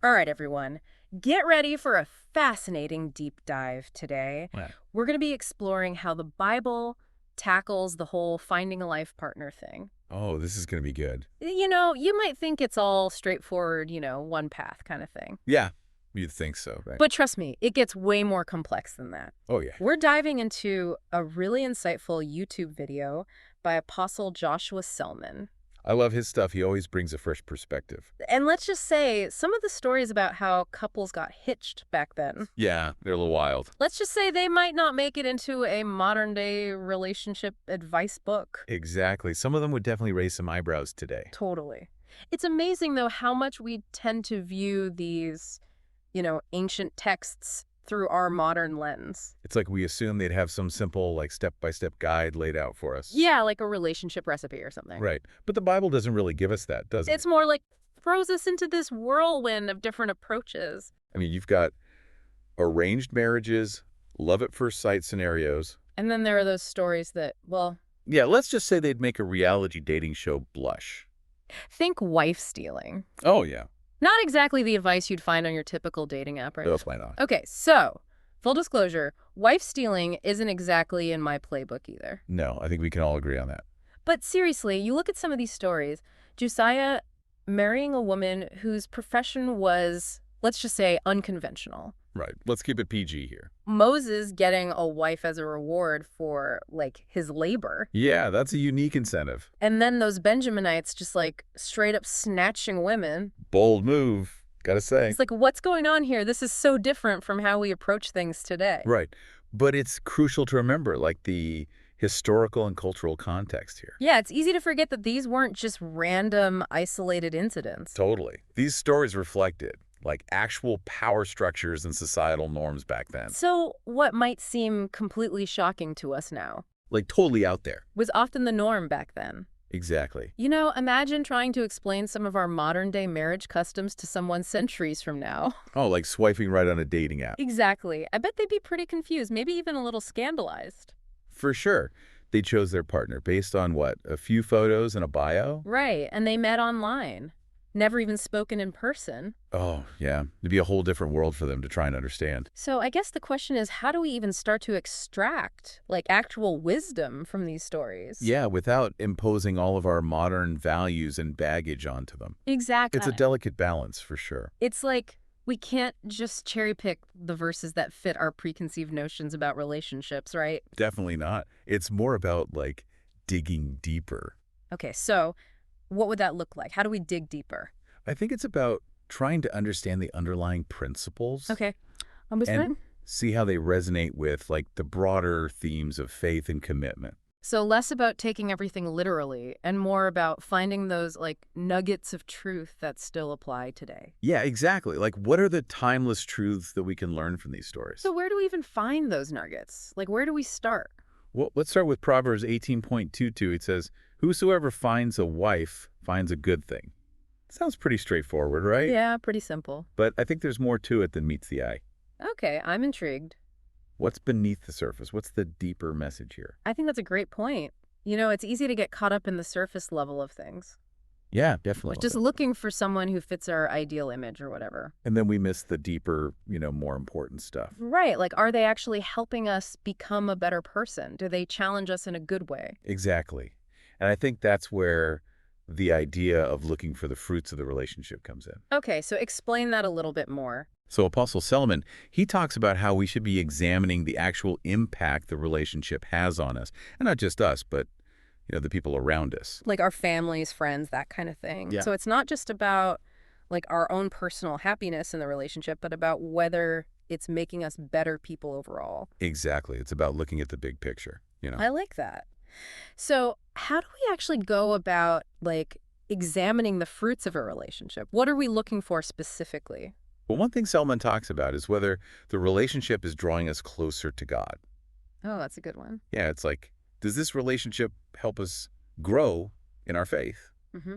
All right, everyone. Get ready for a fascinating deep dive today. Yeah. We're going to be exploring how the Bible tackles the whole finding a life partner thing. Oh, this is going to be good. You might think it's all straightforward, one path kind of thing. Yeah, you'd think so, right? But trust me, it gets way more complex than that. Oh, yeah. We're diving into a really insightful YouTube video by Apostle Joshua Selman. I love his stuff. He always brings a fresh perspective. And let's just say, some of the stories about how couples got hitched back then, Yeah, they're a little wild. let's just say they might not make it into a modern-day relationship advice book. Exactly. Some of them would definitely raise some eyebrows today. Totally. It's amazing, though, how much we tend to view these, ancient texts through our modern lens. It's like we assume they'd have some simple, like, step-by-step guide laid out for us. Yeah, like a relationship recipe or something. Right. But the Bible doesn't really give us that, does it? It's more like throws us into this whirlwind of different approaches. I mean, you've got arranged marriages, love at first sight scenarios. And then there are those stories that, well, Yeah, let's just say they'd make a reality dating show blush. think wife stealing. Oh, yeah. Not exactly the advice you'd find on your typical dating app, right? That's why not. Okay, so, full disclosure, wife stealing isn't exactly in my playbook either. No, I think we can all agree on that. But seriously, you look at some of these stories, Josiah marrying a woman whose profession was, let's just say, unconventional. Right. Let's keep it PG here. Moses getting a wife as a reward for, his labor. Yeah, that's a unique incentive. And then those Benjaminites just, straight up snatching women. Bold move, gotta say. It's like, what's going on here? This is so different from how we approach things today. Right. But it's crucial to remember, the historical and cultural context here. Yeah, it's easy to forget that these weren't just random, isolated incidents. Totally. These stories reflected, actual power structures and societal norms back then. So what might seem completely shocking to us now Totally out there. was often the norm back then. Exactly. Imagine trying to explain some of our modern-day marriage customs to someone centuries from now. Oh, like swiping right on a dating app. Exactly. I bet they'd be pretty confused, maybe even a little scandalized. For sure. They chose their partner based on what? A few photos and a bio? Right, and they met online. Never even spoken in person. Oh, yeah. It'd be a whole different world for them to try and understand. So I guess the question is, how do we even start to extract, actual wisdom from these stories? Yeah, without imposing all of our modern values and baggage onto them. Exactly. It's a delicate balance, for sure. It's like we can't just cherry pick the verses that fit our preconceived notions about relationships, right? Definitely not. It's more about, digging deeper. Okay, so what would that look like? How do we dig deeper? I think it's about trying to understand the underlying principles. Okay, I'm listening. And see how they resonate with, the broader themes of faith and commitment. So less about taking everything literally and more about finding those, nuggets of truth that still apply today. Yeah, exactly. What are the timeless truths that we can learn from these stories? So where do we even find those nuggets? Where do we start? Well, let's start with Proverbs 18.22. It says, "Whosoever finds a wife finds a good thing." Sounds pretty straightforward, right? Yeah, pretty simple. But I think there's more to it than meets the eye. Okay, I'm intrigued. What's beneath the surface? What's the deeper message here? I think that's a great point. It's easy to get caught up in the surface level of things. Yeah, definitely. Just looking for someone who fits our ideal image or whatever. And then we miss the deeper, more important stuff. Right. Are they actually helping us become a better person? Do they challenge us in a good way? Exactly. And I think that's where the idea of looking for the fruits of the relationship comes in. Okay, so explain that a little bit more. So Apostle Selman, he talks about how we should be examining the actual impact the relationship has on us. And not just us, but the people around us. Our families, friends, that kind of thing. Yeah. So it's not just about our own personal happiness in the relationship, but about whether it's making us better people overall. Exactly. It's about looking at the big picture, I like that. So how do we actually go about examining the fruits of a relationship? What are we looking for specifically? Well, one thing Selman talks about is whether the relationship is drawing us closer to God. Oh, that's a good one. Yeah, it's does this relationship help us grow in our faith? Mm-hmm.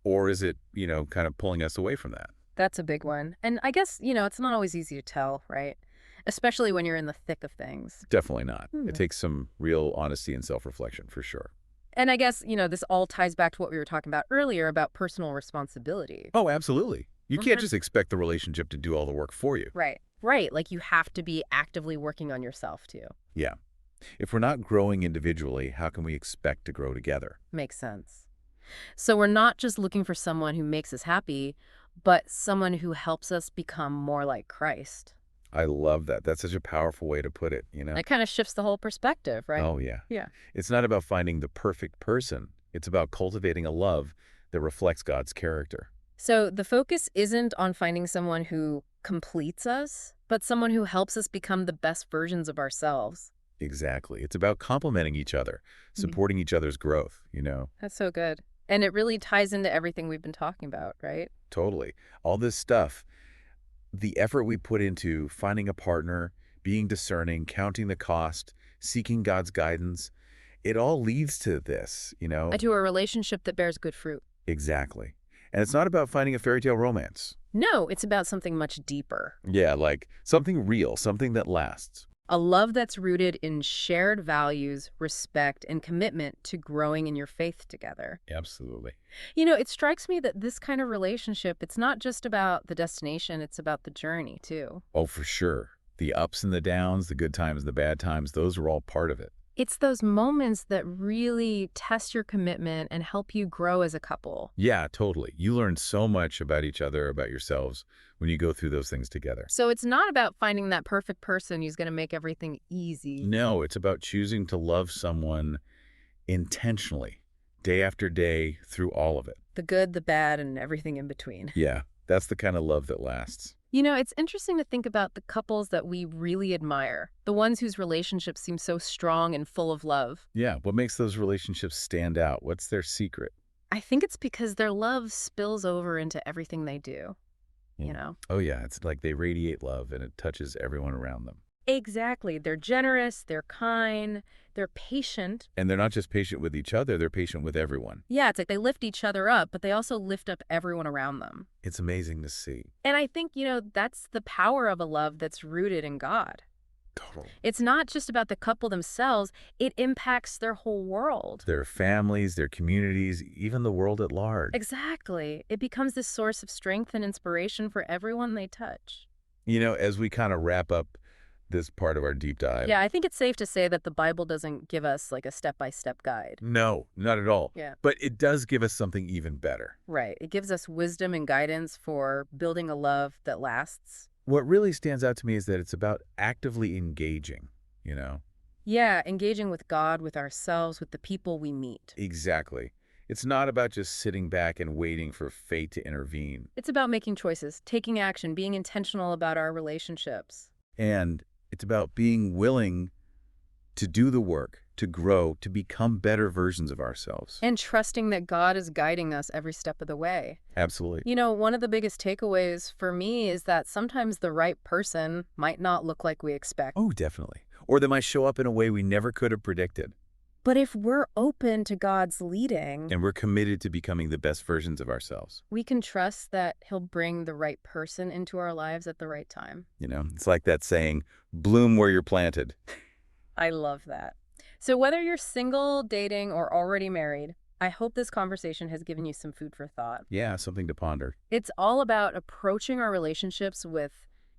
Or is it, kind of pulling us away from that? That's a big one. And I guess, it's not always easy to tell, right? Especially when you're in the thick of things. Definitely not. It takes some real honesty and self-reflection, for sure. And I guess, this all ties back to what we were talking about earlier about personal responsibility. Oh, absolutely. You can't just expect the relationship to do all the work for you. Right. Right. Like you have to be actively working on yourself too. Yeah. If we're not growing individually, how can we expect to grow together? Makes sense. So we're not just looking for someone who makes us happy, but someone who helps us become more like Christ. I love that. That's such a powerful way to put it, That kind of shifts the whole perspective, right? Oh, yeah. Yeah. It's not about finding the perfect person. It's about cultivating a love that reflects God's character. So the focus isn't on finding someone who completes us, but someone who helps us become the best versions of ourselves. Exactly. It's about complementing each other, supporting each other's growth. That's so good. And it really ties into everything we've been talking about, right? Totally. All this stuff, the effort we put into finding a partner, being discerning, counting the cost, seeking God's guidance, it all leads to this. To a relationship that bears good fruit. Exactly. And it's not about finding a fairy tale romance. No, it's about something much deeper. Yeah, like something real, something that lasts. A love that's rooted in shared values, respect, and commitment to growing in your faith together. Absolutely. It strikes me that this kind of relationship, it's not just about the destination, it's about the journey, too. Oh, for sure. The ups and the downs, the good times, the bad times, those are all part of it. It's those moments that really test your commitment and help you grow as a couple. Yeah, totally. You learn so much about each other, about yourselves, when you go through those things together. So it's not about finding that perfect person who's going to make everything easy. No, it's about choosing to love someone intentionally, day after day, through all of it. The good, the bad, and everything in between. Yeah, that's the kind of love that lasts. It's interesting to think about the couples that we really admire, the ones whose relationships seem so strong and full of love. Yeah, what makes those relationships stand out? What's their secret? I think it's because their love spills over into everything they do, you know? Oh, yeah, it's like they radiate love and it touches everyone around them. Exactly. They're generous, they're kind, they're patient. And they're not just patient with each other, they're patient with everyone. Yeah, it's like they lift each other up, but they also lift up everyone around them. It's amazing to see. And I think, that's the power of a love that's rooted in God. Total. It's not just about the couple themselves, it impacts their whole world. Their families, their communities, even the world at large. Exactly. It becomes this source of strength and inspiration for everyone they touch. As we kind of wrap up this part of our deep dive. Yeah, I think it's safe to say that the Bible doesn't give us like a step-by-step guide. No, not at all. Yeah. But it does give us something even better. Right. It gives us wisdom and guidance for building a love that lasts. What really stands out to me is that it's about actively engaging. Yeah, engaging with God, with ourselves, with the people we meet. Exactly. It's not about just sitting back and waiting for fate to intervene. It's about making choices, taking action, being intentional about our relationships. And it's about being willing to do the work, to grow, to become better versions of ourselves. And trusting that God is guiding us every step of the way. Absolutely. One of the biggest takeaways for me is that sometimes the right person might not look like we expect. Oh, definitely. Or they might show up in a way we never could have predicted. But if we're open to God's leading, And we're committed to becoming the best versions of ourselves. we can trust that He'll bring the right person into our lives at the right time. It's like that saying, bloom where you're planted. I love that. So whether you're single, dating, or already married, I hope this conversation has given you some food for thought. Yeah, something to ponder. It's all about approaching our relationships with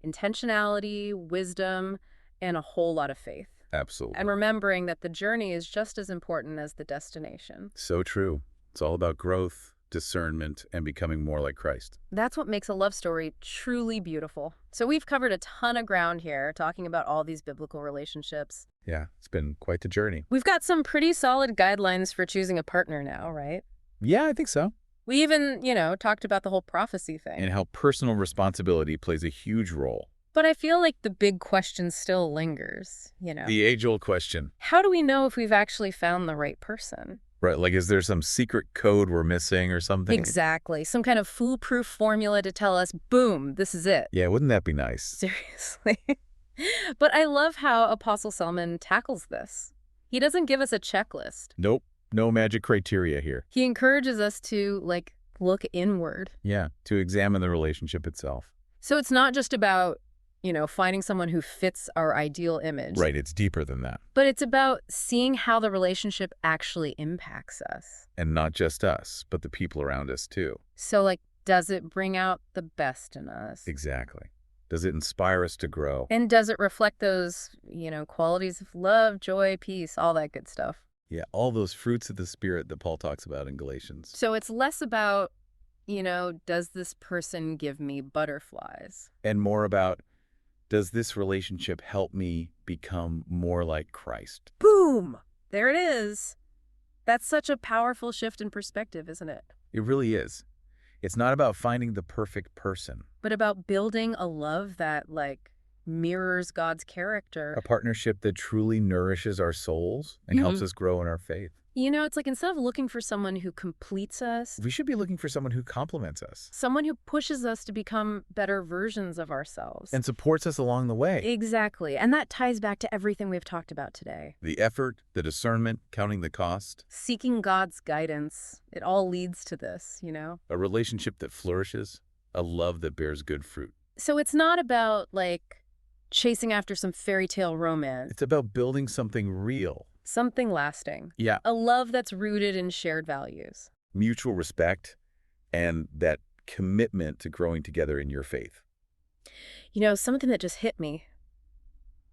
intentionality, wisdom, and a whole lot of faith. Absolutely. And remembering that the journey is just as important as the destination. So true. It's all about growth, discernment, and becoming more like Christ. That's what makes a love story truly beautiful. So we've covered a ton of ground here, talking about all these biblical relationships. Yeah, it's been quite the journey. We've got some pretty solid guidelines for choosing a partner now, right? Yeah, I think so. We even, talked about the whole prophecy thing. And how personal responsibility plays a huge role. But I feel like the big question still lingers. The age-old question. How do we know if we've actually found the right person? Right, like is there some secret code we're missing or something? Exactly. Some kind of foolproof formula to tell us, boom, this is it. Yeah, wouldn't that be nice? Seriously. But I love how Apostle Selman tackles this. He doesn't give us a checklist. Nope, no magic criteria here. He encourages us to, look inward. Yeah, to examine the relationship itself. So it's not just about, finding someone who fits our ideal image. Right, it's deeper than that. But it's about seeing how the relationship actually impacts us. And not just us, but the people around us too. So, Does it bring out the best in us? Exactly. Does it inspire us to grow? And does it reflect those, qualities of love, joy, peace, all that good stuff? Yeah, all those fruits of the Spirit that Paul talks about in Galatians. So it's less about, does this person give me butterflies? And more about, does this relationship help me become more like Christ? Boom! There it is. That's such a powerful shift in perspective, isn't it? It really is. It's not about finding the perfect person. But about building a love that, mirrors God's character. A partnership that truly nourishes our souls and helps us grow in our faith. It's like instead of looking for someone who completes us, We should be looking for someone who complements us someone who pushes us to become better versions of ourselves. and supports us along the way. Exactly. And that ties back to everything we've talked about today. The effort, the discernment, counting the cost, Seeking God's guidance. It all leads to this, a relationship that flourishes, a love that bears good fruit. So it's not about, chasing after some fairy tale romance. It's about building something real. Something lasting. Yeah. A love that's rooted in shared values. Mutual respect and that commitment to growing together in your faith. Something that just hit me.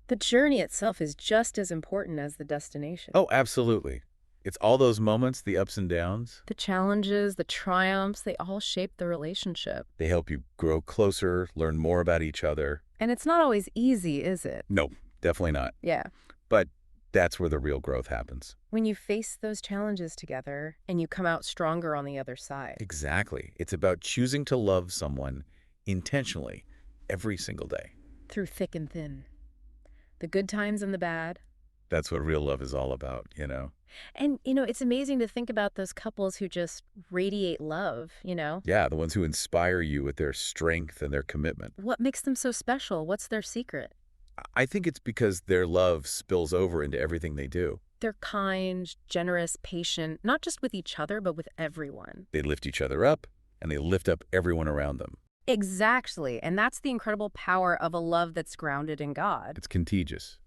The journey itself is just as important as the destination. Oh, absolutely. It's all those moments, the ups and downs. The challenges, the triumphs, they all shape the relationship. They help you grow closer, learn more about each other. And it's not always easy, is it? No, definitely not. Yeah. But that's where the real growth happens. When you face those challenges together and you come out stronger on the other side. Exactly. It's about choosing to love someone intentionally every single day. Through thick and thin. The good times and the bad. That's what real love is all about, you know? And, it's amazing to think about those couples who just radiate love, Yeah, the ones who inspire you with their strength and their commitment. What makes them so special? What's their secret? I think it's because their love spills over into everything they do. They're kind, generous, patient, not just with each other, but with everyone. They lift each other up, and they lift up everyone around them. Exactly. And that's the incredible power of a love that's grounded in God. It's contagious.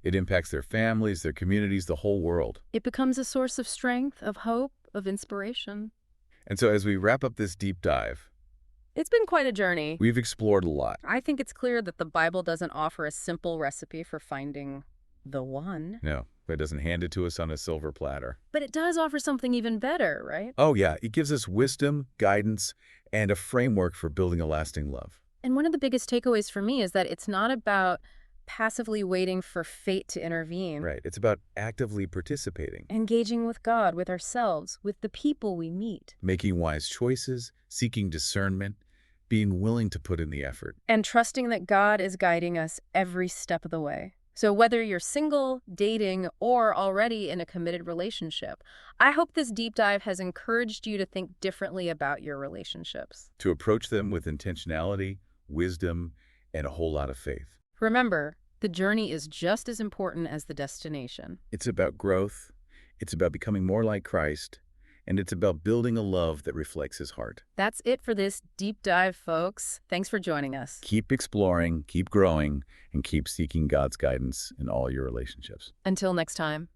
It impacts their families, their communities, the whole world. It becomes a source of strength, of hope, of inspiration. And so as we wrap up this deep dive, It's been quite a journey. we've explored a lot. I think it's clear that the Bible doesn't offer a simple recipe for finding the one. No, but it doesn't hand it to us on a silver platter. But it does offer something even better, right? Oh yeah, it gives us wisdom, guidance, and a framework for building a lasting love. And one of the biggest takeaways for me is that it's not about passively waiting for fate to intervene. Right, it's about actively participating, Engaging with God, with ourselves, with the people we meet. making wise choices, seeking discernment, being willing to put in the effort. And trusting that God is guiding us every step of the way. So whether you're single, dating, or already in a committed relationship, I hope this deep dive has encouraged you to think differently about your relationships. To approach them with intentionality, wisdom, and a whole lot of faith. Remember, the journey is just as important as the destination. It's about growth, it's about becoming more like Christ, and it's about building a love that reflects his heart. That's it for this deep dive, folks. Thanks for joining us. Keep exploring, keep growing, and keep seeking God's guidance in all your relationships. Until next time.